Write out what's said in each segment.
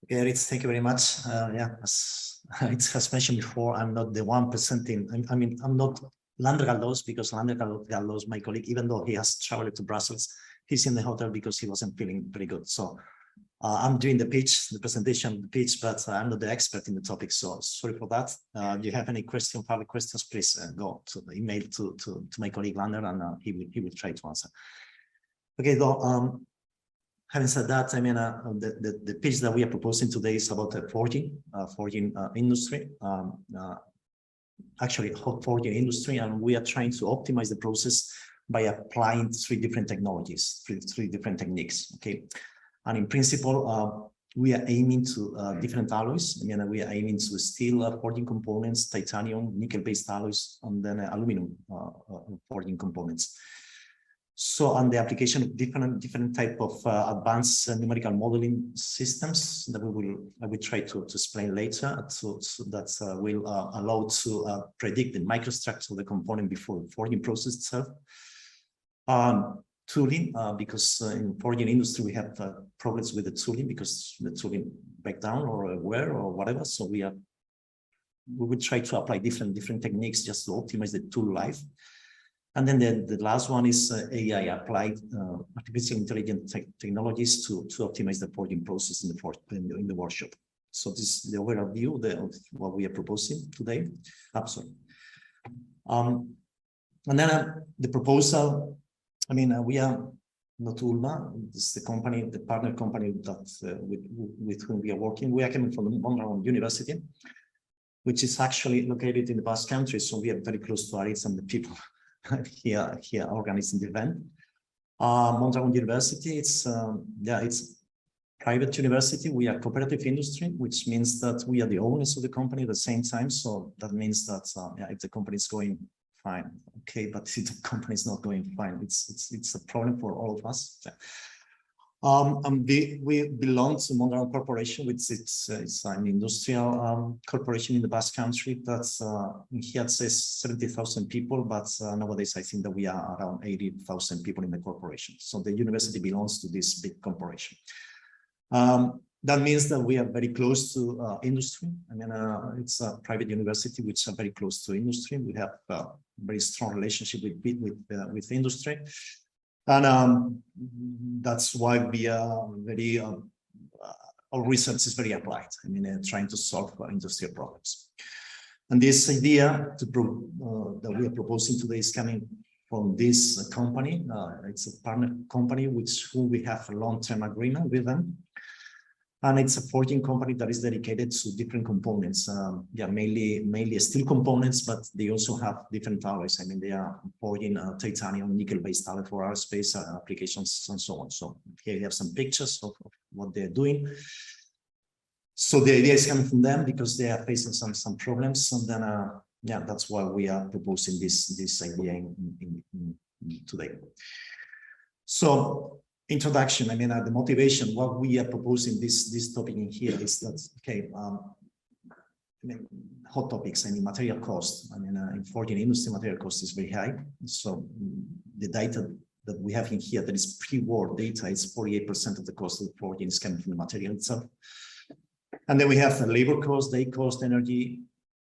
Gerrit, thank you very much. Yeah, as it has mentioned before, I'm not the one presenting. I mean, I'm not Lander Galdos, because Lander Galdos, my colleague, even though he has traveled to Brussels, he's in the hotel because he wasn't feeling very good. So I'm doing the pitch, the presentation, the pitch, but I'm not the expert in the topic. So sorry for that. If you have any further questions, please go to the email to my colleague Lander, and he will try to answer. Okay, though. Having said that, I mean, the pitch that we are proposing today is about the forging industry, actually hot forging industry, and we are trying to optimize the process by applying three different technologies, three different techniques. Okay, and in principle, we are aiming to different alloys. I mean, we are aiming to steel forging components, titanium, nickel-based alloys, and then aluminum forging components. So on the application of different type of advanced numerical modeling systems that I will try to explain later, so that will allow to predict the microstructure of the component before the forging process itself. Tooling, because in forging industry we have problems with the tooling because the tooling break down or wear or whatever. So we will try to apply different techniques just to optimize the tool life. And then the last one is AI, applied artificial intelligence technologies to optimize the forging process in the workshop. So this is the overview of what we are proposing today. Absolutely. And then the proposal. I mean, we are not Ulma. This is the company, the partner company that with whom we are working. We are coming from the Mondragon University, which is actually located in the Basque Country. So we are very close to Aritz and the people here organizing the event. Mondragon University, it's private university. We are cooperative industry, which means that we are the owners of the company at the same time. So that means that if the company is going fine, okay, but if the company is not going fine, it's a problem for all of us. We belong to Mondragon Corporation, which it's an industrial corporation in the Basque Country. That's here it says 70,000 people, but nowadays I think that we are around 80,000 people in the corporation. So the university belongs to this big corporation. That means that we are very close to industry. I mean, it's a private university which are very close to industry. We have a very strong relationship with industry. And that's why we are very, our research is very applied. I mean, trying to solve industrial problems. And this idea that we are proposing today is coming from this company. It's a partner company who we have a long-term agreement with them. And it's a forging company that is dedicated to different components. Mainly steel components, but they also have different alloys. I mean, they are forging titanium, nickel-based alloy for aerospace applications and so on. So here you have some pictures of what they're doing. So the idea is coming from them because they are facing some problems, and then that's why we are proposing this idea today. So. Introduction. I mean, the motivation. What we are proposing this topic in here is that okay. I mean, hot topics. I mean, material cost. I mean, in forging industry, material cost is very high. So the data that we have in here, that is pre-war data, is 48% of the cost of the forging is coming from the material itself. And then we have the labor cost, day cost, energy,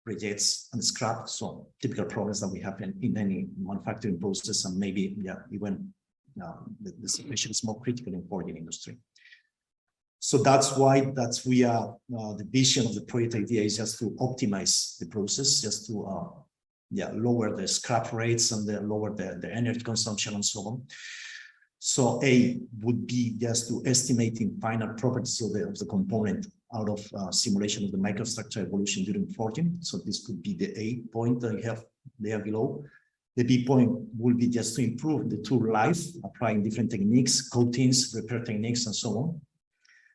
rejects, and scrap. So typical problems that we have in any manufacturing process, and maybe even. The situation is more critical in forging industry. So that's why we are the vision of the project idea is just to optimize the process, just to lower the scrap rates and lower the energy consumption and so on. So A would be just to estimating final properties of the component out of simulation of the microstructure evolution during forging. So this could be the A point that you have there below. The B point will be just to improve the tool life, applying different techniques, coatings, repair techniques, and so on.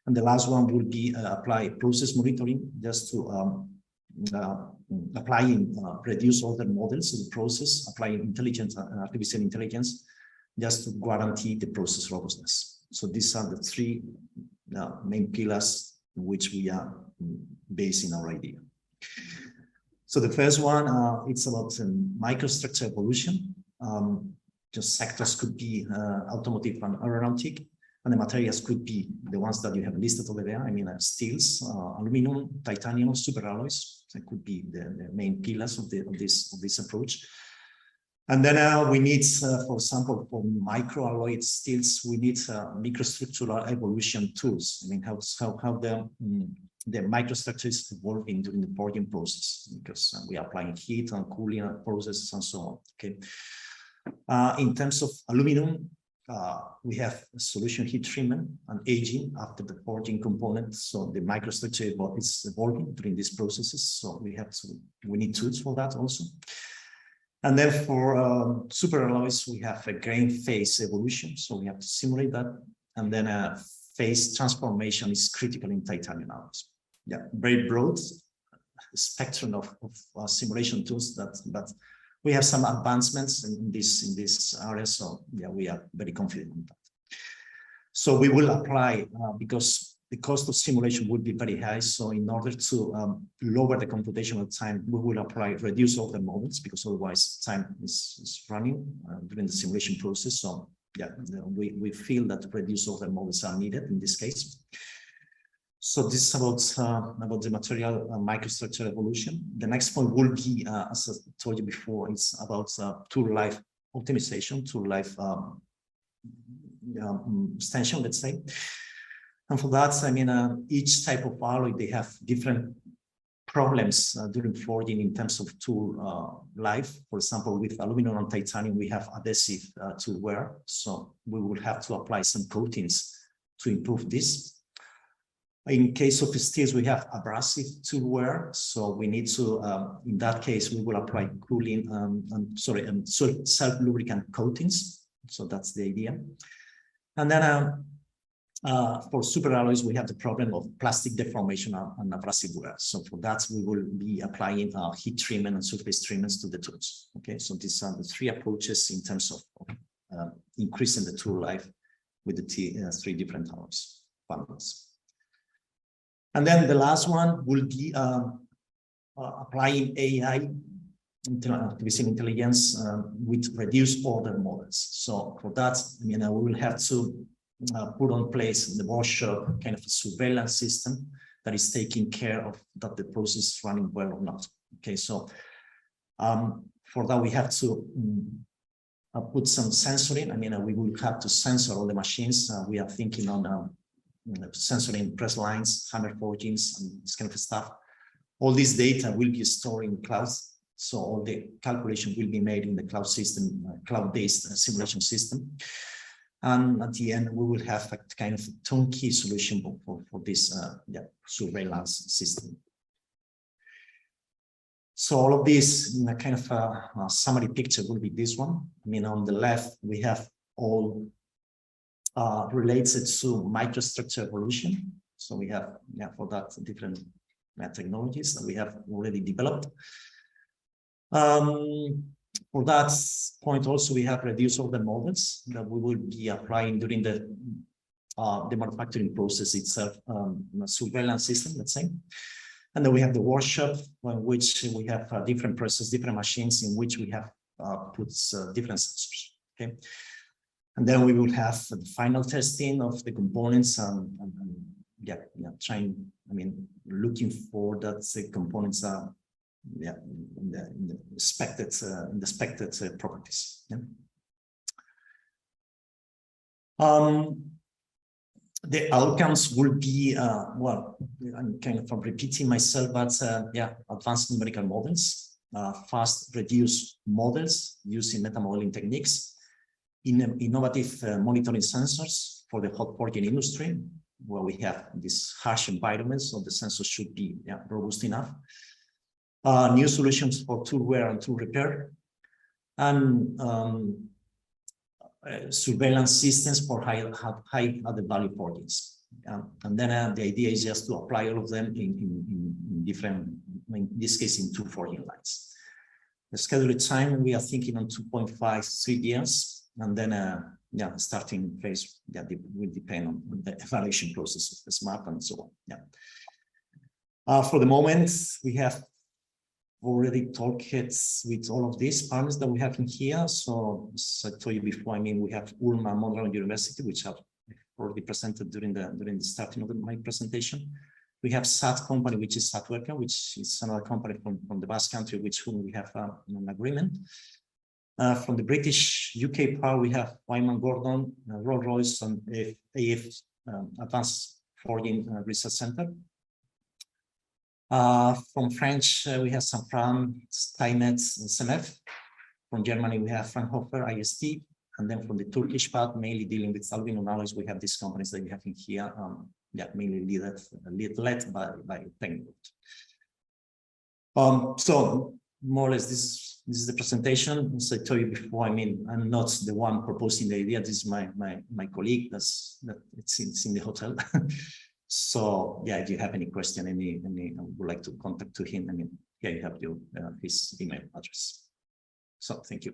And the last one will be apply process monitoring, just to reduce order models of the process, applying intelligence, artificial intelligence, just to guarantee the process robustness. So these are the three main pillars in which we are basing our idea. So the first one, it's about microstructure evolution. Just sectors could be automotive and aeronautic. And the materials could be the ones that you have listed over there. I mean, steels, aluminum, titanium, superalloys. That could be the main pillars of this approach. And then we need, for example, for microalloy steels, we need microstructural evolution tools. I mean, how the microstructure is evolving during the forging process, because we are applying heat and cooling processes and so on. Okay. In terms of aluminum, we have solution heat treatment and aging after the forging component. So the microstructure is evolving during these processes. So we need tools for that also. And then for superalloys, we have a grain phase evolution. So we have to simulate that. And then phase transformation is critical in titanium alloys. Yeah, very broad spectrum of simulation tools but we have some advancements in this area. So yeah, we are very confident in that. So we will apply because the cost of simulation would be very high. So in order to lower the computational time, we will reduce all the models, because otherwise time is running during the simulation process. So yeah, we feel that reduce all the models are needed in this case. So this is about the material microstructure evolution. The next point will be, as I told you before, it's about tool life optimization, tool life extension, let's say. And for that, I mean, each type of alloy, they have different problems during forging in terms of tool life. For example, with aluminum and titanium, we have adhesive tool wear. So we will have to apply some coatings to improve this. In case of steels, we have abrasive tool wear. So we need to, in that case, we will apply cooling, self-lubricant coatings. So that's the idea. And then for superalloys, we have the problem of plastic deformation and abrasive wear. So for that, we will be applying heat treatment and surface treatments to the tools. Okay, so these are the three approaches in terms of increasing the tool life with the three different alloys bundles. And then the last one will be applying AI, artificial intelligence, with reduced order models. So for that, I mean, we will have to put on place in the workshop kind of a surveillance system that is taking care of that the process is running well or not. Okay, so for that we have to put some sensoring. I mean, we will have to sensor all the machines. We are thinking on sensoring press lines, hammer forgings, and this kind of stuff. All this data will be stored in clouds. So all the calculation will be made in the cloud system, cloud-based simulation system. And at the end, we will have a kind of turnkey solution for this surveillance system. So all of this in a kind of a summary picture will be this one. I mean, on the left, we have all related to microstructure evolution. So we have, for that, different technologies that we have already developed. For that point also, we have reduced all the models that we will be applying during the manufacturing process itself, surveillance system, let's say. And then we have the workshop, in which we have different processes, different machines in which we have put different sensors. Okay. And then we will have the final testing of the components and looking for that the components are in the expected properties. Yeah. The outcomes will be well, I'm kind of repeating myself, but advanced numerical models, fast reduced models using meta modeling techniques, innovative monitoring sensors for the hot forging industry, where we have this harsh environment, so the sensors should be robust enough. New solutions for tool wear and tool repair, and surveillance systems for high added value forgings. And then the idea is just to apply all of them in different, in this case, in 2 forging lines. The scheduled time, we are thinking on 2.5-3 years. And then, starting phase, will depend on the evaluation process of the smart and so on. For the moment, we have already talked with all of these partners that we have in here. So as I told you before, I mean, we have Ulma Monroe University, which have already presented during the starting of my presentation. We have SAT company, which is Satwerken, which is another company from the Basque Country, which whom we have an agreement. From the British UK part, we have Wyman Gordon, Rolls-Royce, and AF Advanced Forging Research Center. From French, we have Safran, Steinmetz, and Semef. From Germany, we have Fraunhofer, IST. And then from the Turkish part, mainly dealing with aluminum alloys, we have these companies that you have in here, mainly led by Penguin. So more or less, this is the presentation. As I told you before, I mean, I'm not the one proposing the idea. This is my colleague it's in the hotel. So yeah, if you have any question, I would like to contact to him. I mean, yeah, you have his email address. So thank you.